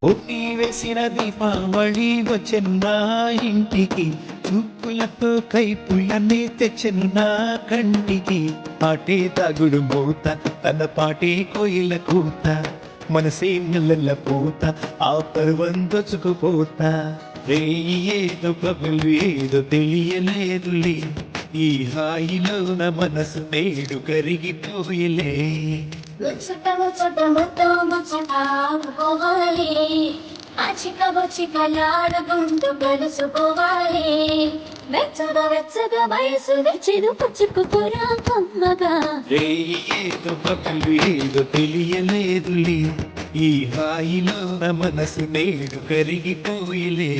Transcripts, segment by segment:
ఉట్టి వేసిన దీపావళి వచ్చెను నా ఇంటికి, చూపులతో కైపులన్నీ తెచ్చెను నా కంటికి. పాటే తాగుడు మూత, తన పాటే కోయిల కూత, మనసే నెలల పూత, ఆ పరువందొచ్చుకుపోతా. రేయి ఏదో పగలు ఏదో తెలియలేదులే, ఈ హాయిలో నా మనసు నేడు కరిగిపోయలే. ముచ్చట ముచ్చట ముద్దు ముచ్చట ఆడుకోవాలి, ఆచిక బొచ్చికలాడుకుంటూ కలుసుకోవాలి. వెచ్చగా వెచ్చగా వయసు వెచ్చిదు పుచ్చుకుపోరా కమ్మగా. రేయి ఏదో పగలు ఏదో తెలియలేదులే, ఈ హాయిలో నా మనసు నేడు కరిగిపోయలే.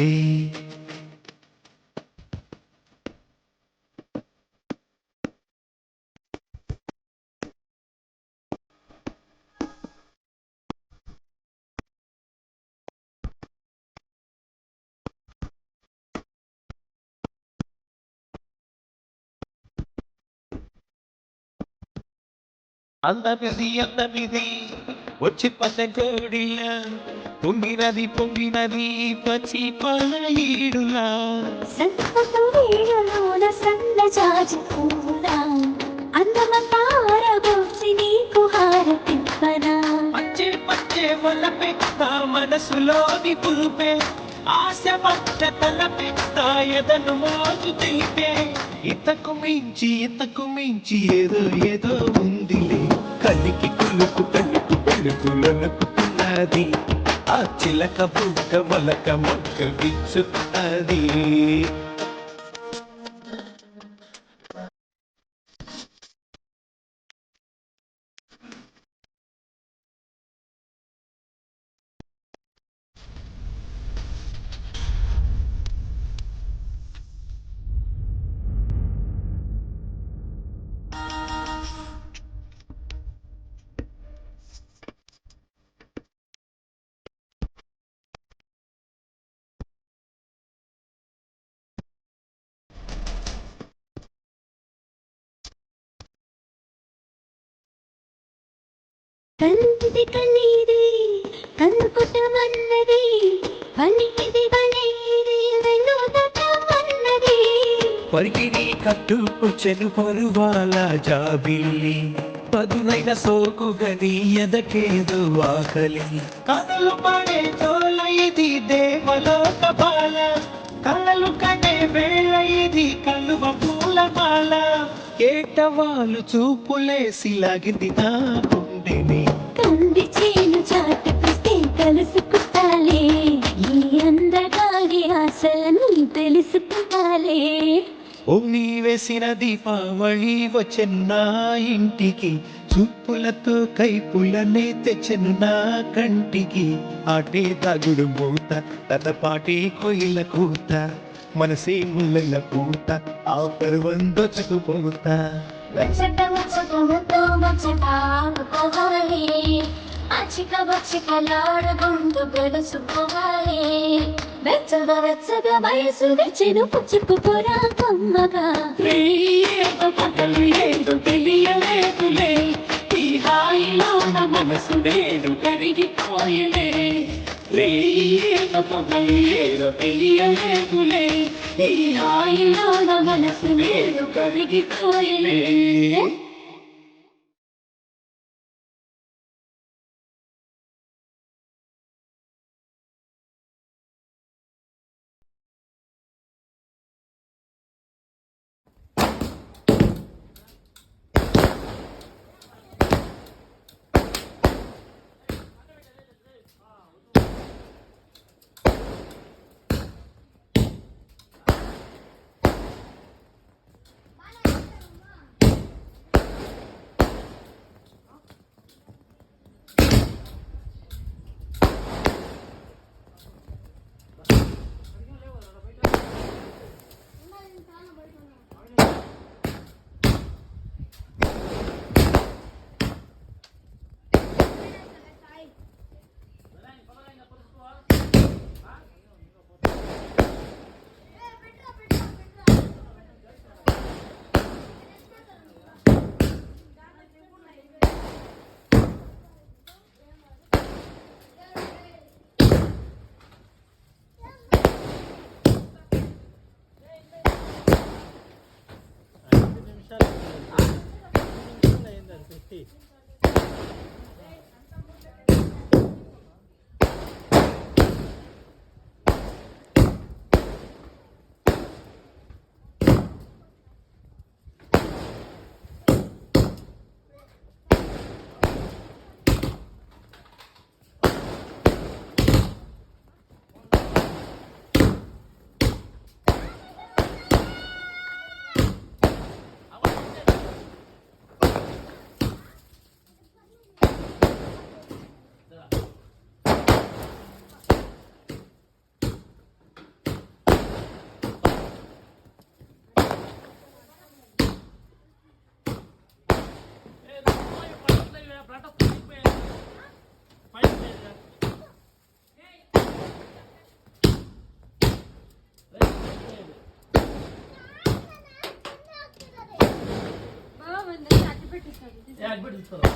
అందమిది వచ్చి పదకోడిలా, పొంగినది పొంగినది పచ్చి పాలీడులా. సంతతో వీడలోన సన్న జాజి పూలా, అందమంతా ఆరబోసి నీకు హారతివ్వనా. పచ్చే పచ్చే వలపే నా మనసులోని పులుపే, ఆశ పచ్చ తలపే నా ఎదను మోజు తెలిపే. ఇంతకు మించి ఏదో ఏదో ఉందిలే, కలికి కులుకు తలుకు పెళ్ళుకులనుకున్నది, ఆ చిలక బుక్క మొలక మొక్క విచ్చుతున్నది. కంది కన్నీది కన్నుకుటమన్నది, పనికిది పనేది వెన్నుదటమన్నది. పరికిని కట్టుకొచ్చెను పరువాల జాబిల్లి, పదునైన సోకు గది ఎదకేదో ఆకలి. కథలు పడే తోల ఇది దేవలోక బాల, కలలు కనే వేళ ఇది కలువ పూలమాల. ఏటవాలు చూపులేసి లాగింది నా గుండెని, కంది చేను చాటుకొస్తే కలుసుకుంటాలే, ఈ అందగాడి ఆశలను తెలుసుకుంటాలే. ఓని వేసిన దీపావళి వచ్చెను నా ఇంటికి, చూపులతో కైపులనే తెచ్చెను నా కంటికి. ఆటే తాగుడు మూత, తన పాటే కోయిల కూత, మనసే ముళ్ళ పూత, ఆ పరువందొచ్చుకుపోతా. ముచ్చట ముచ్చట ముద్దు ముచ్చట ఆడుకోవాలి, ఆచిక బొచ్చికలాడుకుంటూ కలుసుకోవాలి. వెచ్చగా వెచ్చగా వయసు వెచ్చిదు పుచ్చుకుపోరా కమ్మగా. ఏదో పగలు ఏదో తెలియలేదులే, ఈ హాయిలో నా మనసు నేడు కరిగిపోయలే. ఏదో పగలు ఏదో తెలియలేదులే, ఈ హాయిలో నా మనసు నేడు కరిగిపోయలే. అడ్బెట్ తీసుకోరా